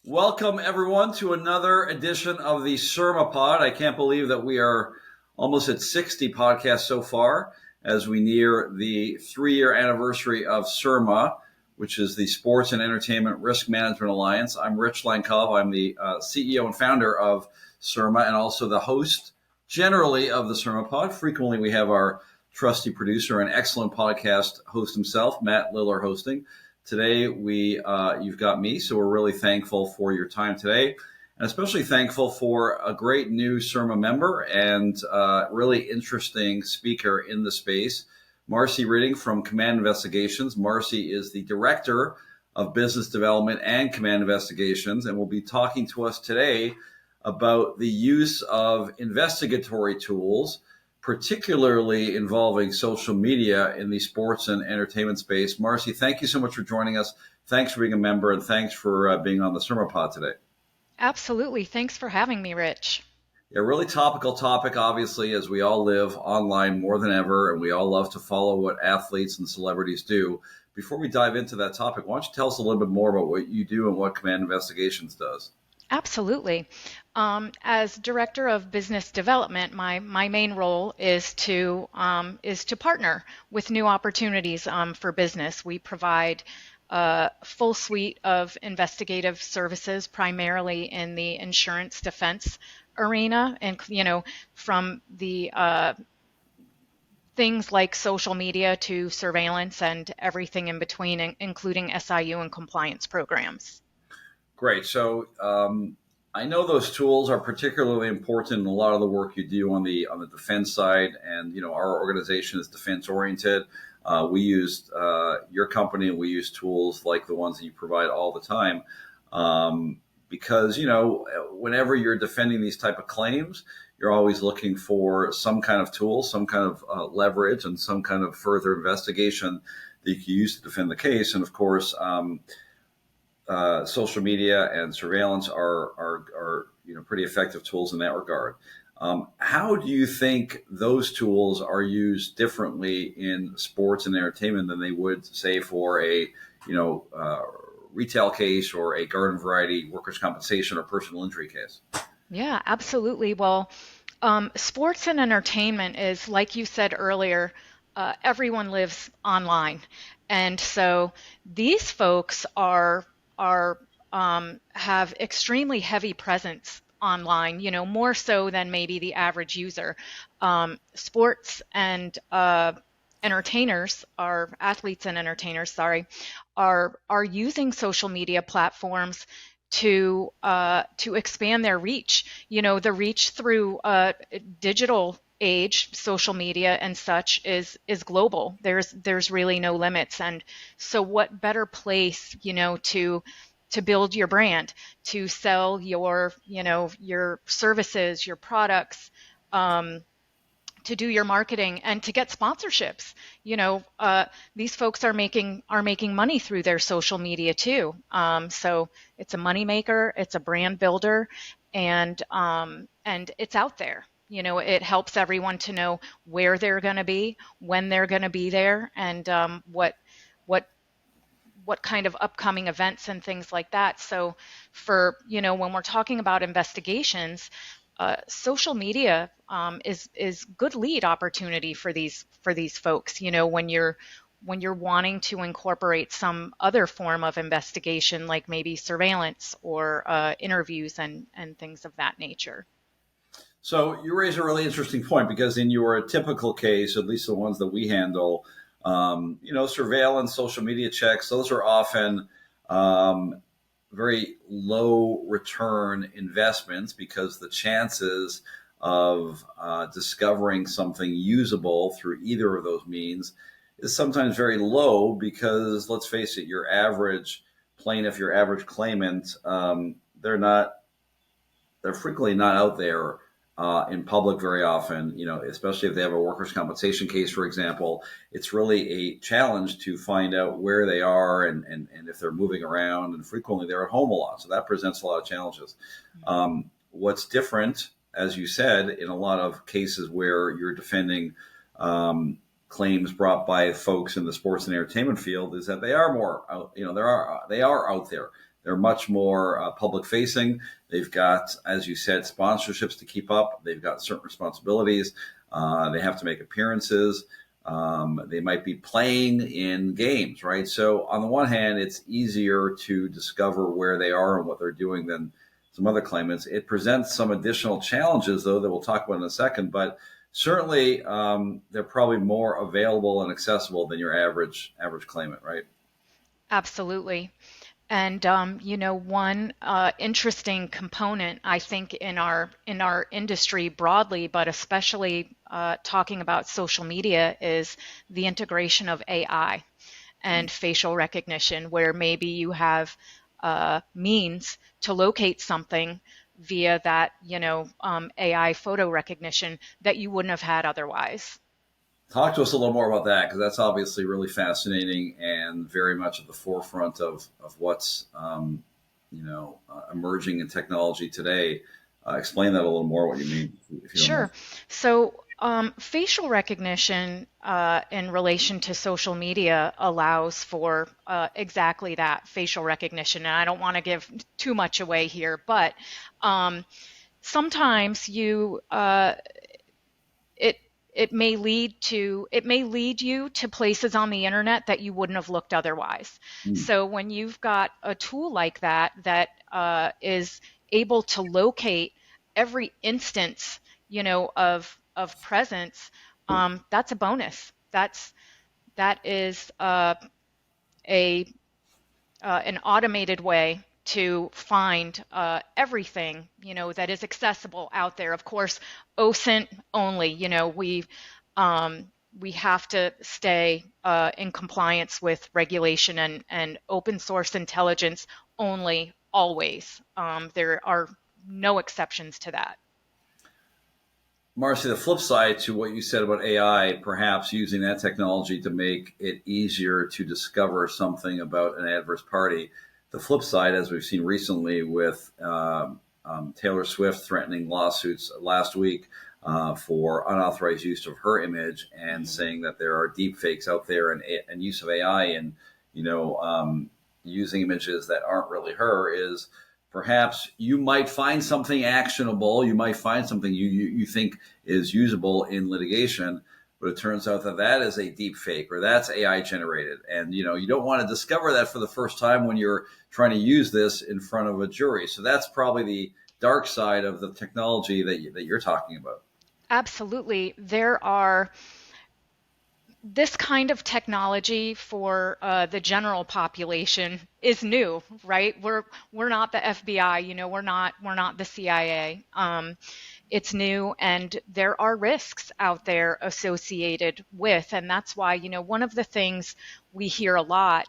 Welcome, everyone, to another edition of the SERMAPod. I can't believe that we are almost at 60 podcasts so far as we near the 3-year anniversary of SERMA, which is the Sports and Entertainment Risk Management Alliance. I'm Rich Lankov. I'm the CEO and founder of SERMA and also the host generally of the SERMAPod. Frequently, we have our trusty producer and excellent podcast host himself, Matt Liller, hosting. Today, you've got me, so we're really thankful for your time today, and especially thankful for a great new SERMA member and really interesting speaker in the space, Marcy Ridding from Command Investigations. Marcy is the Director of Business Development and Command Investigations, and will be talking to us today about the use of investigatory tools, particularly involving social media in the sports and entertainment space. Marcy, thank you so much for joining us. Thanks for being a member, and thanks for being on the SERMAPod today. Absolutely. Thanks for having me, Rich. A really topical topic, obviously, as we all live online more than ever, and we all love to follow what athletes and celebrities do. Before we dive into that topic, why don't you tell us a little bit more about what you do and what Command Investigations does? Absolutely. As Director of Business Development, my main role is to partner with new opportunities for business. We provide a full suite of investigative services, primarily in the insurance defense arena, and from the things like social media to surveillance and everything in between, including SIU and compliance programs. Great. So I know those tools are particularly important in a lot of the work you do on the defense side, and our organization is defense oriented. We use your company, and we use tools like the ones that you provide all the time, because whenever you're defending these type of claims, you're always looking for some kind of tool, some kind of leverage, and some kind of further investigation that you can use to defend the case. And of course, social media and surveillance are pretty effective tools in that regard. How do you think those tools are used differently in sports and entertainment than they would, say, for a retail case or a garden variety workers' compensation or personal injury case? Yeah, absolutely. Well, sports and entertainment is, like you said earlier, everyone lives online, and so these folks have extremely heavy presence online, more so than maybe the average user. Sports and athletes and entertainers, are using social media platforms to expand their reach. The reach through digital age, social media and such is global. There's really no limits. And so what better place, to build your brand, to sell your services, your products, to do your marketing, and to get sponsorships. These folks are making money through their social media too. So it's a moneymaker, it's a brand builder, and it's out there. It helps everyone to know where they're going to be, when they're going to be there, and what kind of upcoming events and things like that. So for, when we're talking about investigations, social media is good lead opportunity for these folks. When you're wanting to incorporate some other form of investigation, like maybe surveillance or interviews and things of that nature. So you raise a really interesting point, because in your typical case, at least the ones that we handle, surveillance, social media checks, those are often very low return investments, because the chances of discovering something usable through either of those means is sometimes very low, because let's face it, your average plaintiff, your average claimant, they're frequently not out there in public very often, especially if they have a workers' compensation case, for example. It's really a challenge to find out where they are and if they're moving around, and frequently they're at home a lot. So that presents a lot of challenges. What's different, as you said, in a lot of cases where you're defending claims brought by folks in the sports and entertainment field, is that they are more, they are out there. They're much more public facing. They've got, as you said, sponsorships to keep up. They've got certain responsibilities. They have to make appearances. They might be playing in games, right? So on the one hand, it's easier to discover where they are and what they're doing than some other claimants. It presents some additional challenges, though, that we'll talk about in a second. But certainly, they're probably more available and accessible than your average claimant, right? Absolutely. And one interesting component, I think, in our industry broadly, but especially talking about social media, is the integration of AI and facial recognition, where maybe you have means to locate something via that AI photo recognition that you wouldn't have had otherwise. Talk to us a little more about that, because that's obviously really fascinating and very much at the forefront of what's emerging in technology today. Explain that a little more, what you mean, if you don't mind. Sure. So, facial recognition in relation to social media allows for exactly that, facial recognition. And I don't want to give too much away here, but sometimes it it may lead you to places on the internet that you wouldn't have looked otherwise. Mm. So when you've got a tool like that that is able to locate every instance, of presence, that's a bonus. That is a an automated way to find everything, that is accessible out there. Of course, OSINT only. We have to stay in compliance with regulation and open source intelligence only, always. There are no exceptions to that. Marcy, the flip side to what you said about AI, perhaps using that technology to make it easier to discover something about an adverse party. The flip side, as we've seen recently with Taylor Swift threatening lawsuits last week for unauthorized use of her image, and saying that there are deep fakes out there, and use of AI, and using images that aren't really her, is perhaps you might find something actionable. You might find something you think is usable in litigation, but it turns out that that is a deep fake, or that's AI generated. And, you don't want to discover that for the first time when you're trying to use this in front of a jury. So that's probably the dark side of the technology that you're talking about. Absolutely. This kind of technology for the general population is new, right? We're not the FBI, we're not the CIA. It's new, and there are risks out there associated with, and that's why, one of the things we hear a lot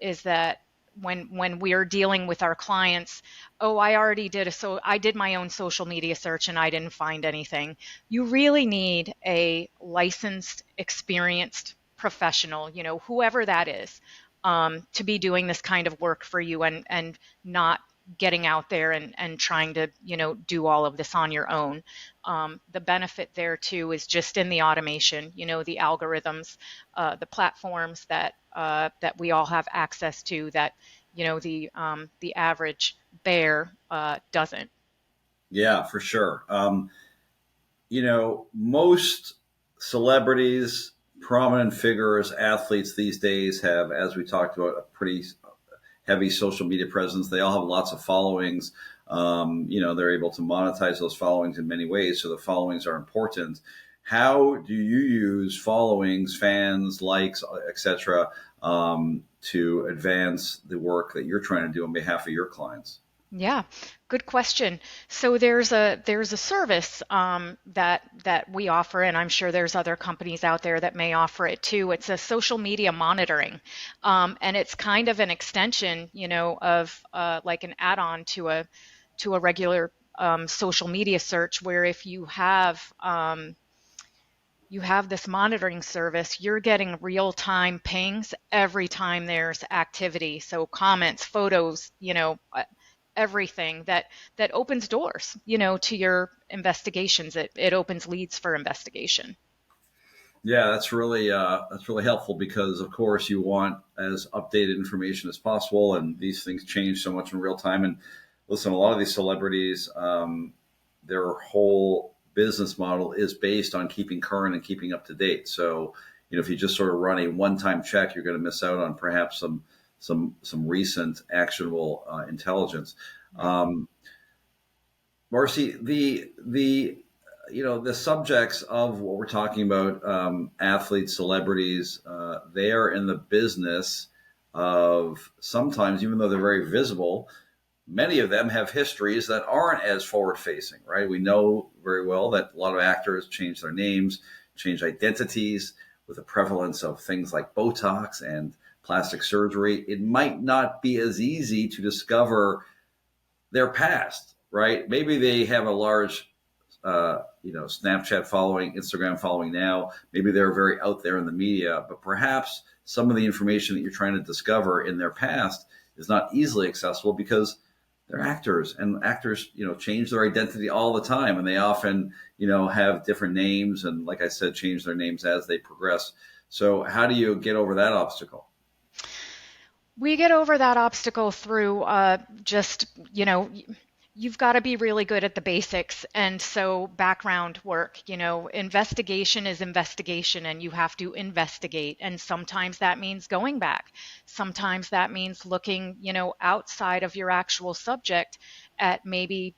is that when we are dealing with our clients, oh, I did my own social media search and I didn't find anything. You really need a licensed, experienced professional, whoever that is, to be doing this kind of work for you, and not getting out there and trying to, do all of this on your own. The benefit there too is just in the automation, the algorithms, the platforms that we all have access to, that the average bear doesn't. Yeah, for sure. Most celebrities, prominent figures, athletes these days have, as we talked about, a pretty heavy social media presence. They all have lots of followings. They're able to monetize those followings in many ways. So the followings are important. How do you use followings, fans, likes, etc., to advance the work that you're trying to do on behalf of your clients? Yeah, good question. So there's a service that we offer, and I'm sure there's other companies out there that may offer it too. It's a social media monitoring, and it's kind of an extension, of like an add-on to a regular social media search, where if you have this monitoring service, you're getting real-time pings every time there's activity. So comments, photos, everything that opens doors, to your investigations. It opens leads for investigation. Yeah, that's really helpful because, of course, you want as updated information as possible, and these things change so much in real time. And listen, a lot of these celebrities, their whole business model is based on keeping current and keeping up to date. So, if you just sort of run a one-time check, you're going to miss out on perhaps some recent actionable intelligence. Right. Um, Marcy, the subjects of what we're talking about, athletes, celebrities, they are in the business of sometimes, even though they're very visible, many of them have histories that aren't as forward facing, right? We know very well that a lot of actors change their names, change identities with the prevalence of things like Botox and plastic surgery. It might not be as easy to discover their past, right? Maybe they have a large, Snapchat following, Instagram following now. Maybe they're very out there in the media, but perhaps some of the information that you're trying to discover in their past is not easily accessible because they're actors, and actors, change their identity all the time, and they often, have different names, and like I said, change their names as they progress. So, how do you get over that obstacle? We get over that obstacle through just, you've got to be really good at the basics. And so background work, investigation is investigation and you have to investigate. And sometimes that means going back. Sometimes that means looking, outside of your actual subject at maybe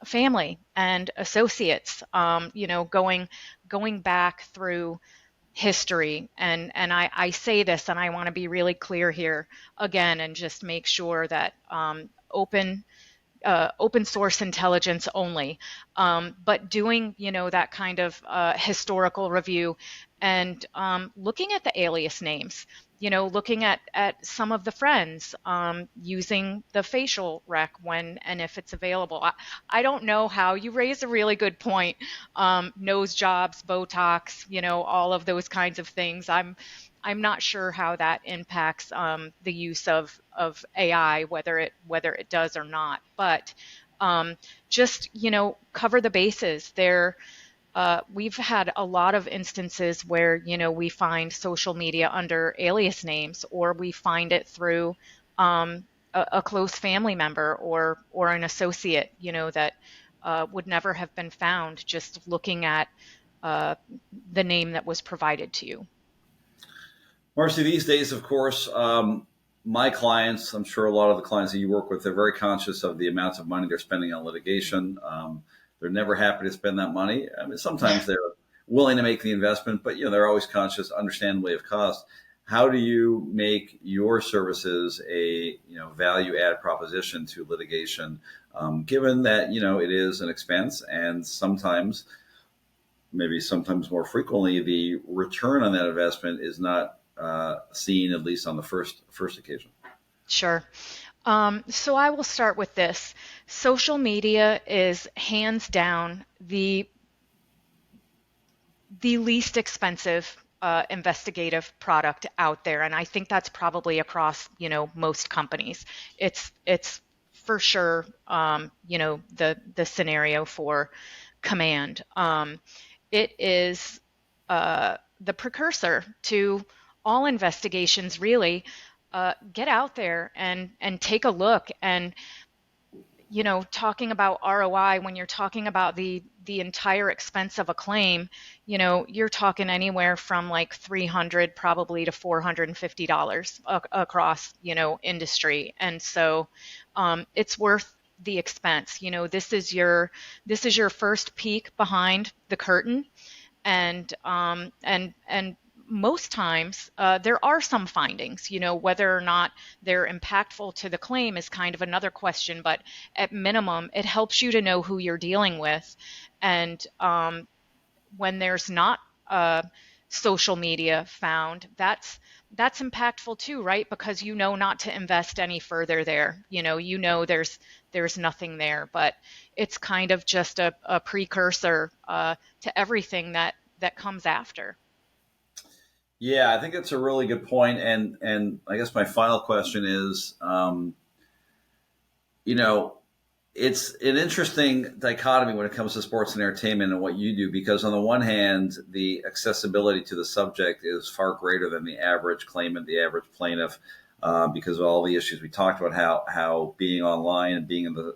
family and associates, going back through history. And I say this and I want to be really clear here again and just make sure that open source intelligence only, but doing that kind of historical review and looking at the alias names, looking at some of the friends, using the facial rec when and if it's available. I don't know how you raise a really good point. Nose jobs, Botox, all of those kinds of things. I'm not sure how that impacts the use of AI, whether it does or not. But just cover the bases. We've had a lot of instances where we find social media under alias names, or we find it through a close family member or an associate, that would never have been found just looking at the name that was provided to you. Marcy, these days, of course, my clients, I'm sure a lot of the clients that you work with, they're very conscious of the amounts of money they're spending on litigation. They're never happy to spend that money. I mean, sometimes they're willing to make the investment, but they're always conscious, understandably, of cost. How do you make your services a value add proposition to litigation, given that it is an expense and sometimes, maybe sometimes more frequently, the return on that investment is not seen, at least on the first occasion? Sure. So I will start with this. Social media is hands down the least expensive investigative product out there, and I think that's probably across most companies. It's for sure the scenario for command. It is the precursor to all investigations, really. Get out there and take a look. And talking about ROI, when you're talking about the entire expense of a claim, you're talking anywhere from like $300 probably to $450 across industry. And so it's worth the expense. This is your first peek behind the curtain, and most times there are some findings. Whether or not they're impactful to the claim is kind of another question, but at minimum it helps you to know who you're dealing with. And when there's not social media found, that's impactful too, right? Because not to invest any further there. There's nothing there, but it's kind of just a precursor to everything that comes after. Yeah, I think it's a really good point, and I guess my final question is, you know, it's an interesting dichotomy when it comes to sports and entertainment and what you do, because on the one hand, the accessibility to the subject is far greater than the average claimant, the average plaintiff, because of all the issues we talked about, how being online and being in the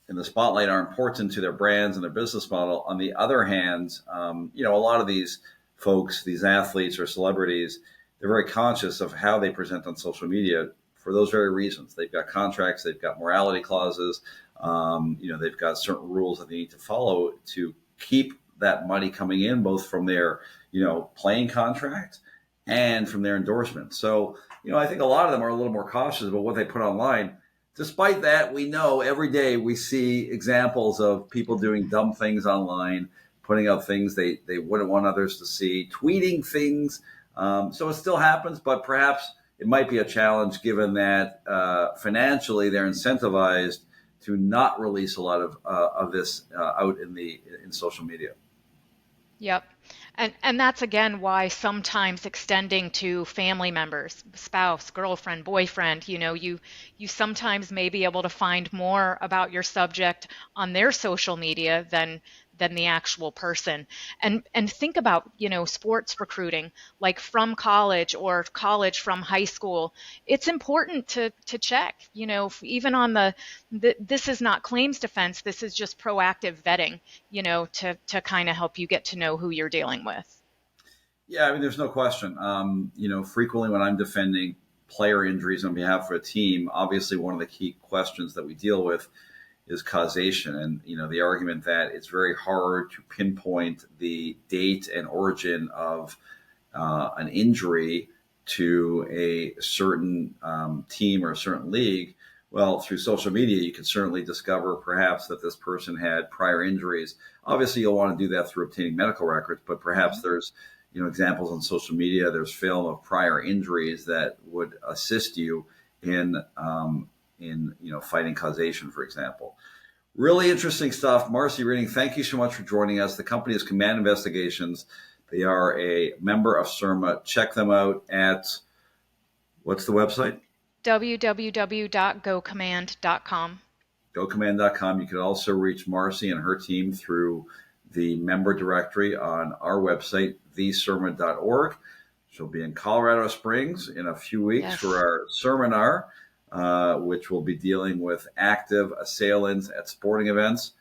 in the spotlight are important to their brands and their business model. On the other hand, a lot of these folks, these athletes or celebrities, they're very conscious of how they present on social media for those very reasons. They've got contracts, they've got morality clauses, they've got certain rules that they need to follow to keep that money coming in, both from their, playing contract and from their endorsement. So, I think a lot of them are a little more cautious about what they put online. Despite that, we know every day we see examples of people doing dumb things online, putting out things they wouldn't want others to see, tweeting things. So it still happens, but perhaps it might be a challenge given that financially they're incentivized to not release a lot of this out in social media. Yep. And that's again why sometimes extending to family members, spouse, girlfriend, boyfriend, you sometimes may be able to find more about your subject on their social media than the actual person. And think about, sports recruiting, like from college or college from high school. It's important to check, even on this is not claims defense, this is just proactive vetting, to kind of help you get to know who you're dealing with. Yeah, I mean, there's no question. Frequently when I'm defending player injuries on behalf of a team, obviously one of the key questions that we deal with is causation, and the argument that it's very hard to pinpoint the date and origin of an injury to a certain team or a certain league. Well, through social media, you can certainly discover perhaps that this person had prior injuries. Obviously, you'll want to do that through obtaining medical records, but perhaps there's examples on social media. There's film of prior injuries that would assist you in fighting causation, for example. Really interesting stuff. Marcy Reading, thank you so much for joining us. The company is Command Investigations. They are a member of SERMA. Check them out at, what's the website? www.gocommand.com. GoCommand.com. You can also reach Marcy and her team through the member directory on our website, theserma.org. She'll be in Colorado Springs in a few weeks for our seminar, which will be dealing with active assailants at sporting events.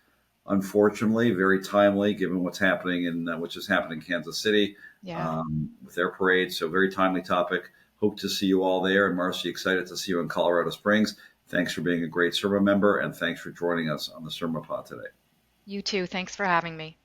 Unfortunately, very timely given what's happening which is happening in Kansas City with their parade. So very timely topic. Hope to see you all there. And Marcy, excited to see you in Colorado Springs. Thanks for being a great SERMA member, and thanks for joining us on the SERMAPod today. You too. Thanks for having me.